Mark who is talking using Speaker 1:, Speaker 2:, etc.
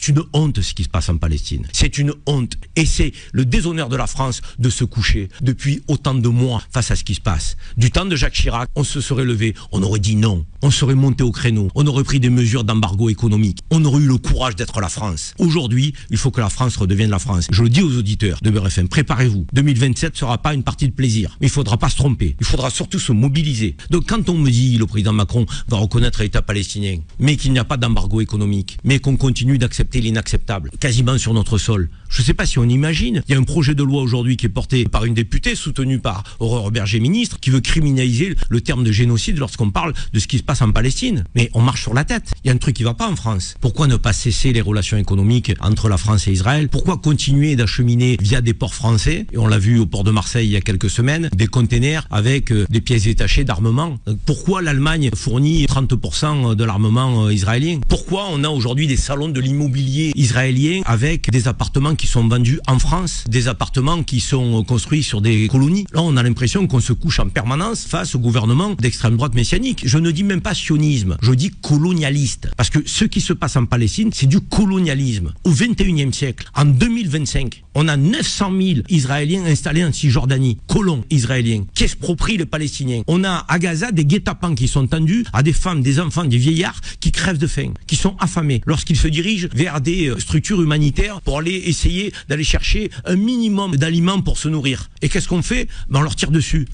Speaker 1: C'est une honte ce qui se passe en Palestine. C'est une honte. Et c'est le déshonneur de la France de se coucher depuis autant de mois face à ce qui se passe. Du temps de Jacques Chirac, on se serait levé, on aurait dit non. On serait monté au créneau. On aurait pris des mesures d'embargo économique. On aurait eu le courage d'être la France. Aujourd'hui, il faut que la France redevienne la France. Je le dis aux auditeurs de Beurre FM, préparez-vous. 2027 ne sera pas une partie de plaisir. Mais il ne faudra pas se tromper. Il faudra surtout se mobiliser. Donc quand on me dit le président Macron va reconnaître l'État palestinien, mais qu'il n'y a pas d'embargo économique, mais qu'on continue d'accepter l'inacceptable, quasiment sur notre sol. Je ne sais pas si on imagine. Il y a un projet de loi aujourd'hui qui est porté par une députée, soutenue par Aurore Berger, ministre, qui veut criminaliser le terme de génocide lorsqu'on parle de ce qui se passe en Palestine. Mais on marche sur la tête. Il y a un truc qui ne va pas en France. Pourquoi ne pas cesser les relations économiques entre la France et Israël? Pourquoi continuer d'acheminer via des ports français, et on l'a vu au port de Marseille il y a quelques semaines, des containers avec des pièces détachées d'armement? Pourquoi l'Allemagne fournit 30% de l'armement israélien? Pourquoi on a aujourd'hui des salons de l'immobilier israélien avec des appartements qui sont vendus en France, des appartements qui sont construits sur des colonies? Là, on a l'impression qu'on se couche en permanence face au gouvernement d'extrême droite messianique. Je ne dis même pas sionisme, je dis colonialiste. Parce que ce qui se passe en Palestine, c'est du colonialisme. Au 21e siècle, en 2025, on a 900 000 Israéliens installés en Cisjordanie, colons israéliens, qui exproprient les Palestiniens. On a à Gaza des guet-apens qui sont tendus à des femmes, des enfants, des vieillards qui crèvent de faim, qui sont affamés lorsqu'ils se dirigent vers des structures humanitaires pour aller essayer d'aller chercher un minimum d'aliments pour se nourrir. Et qu'est-ce qu'on fait? On leur tire dessus.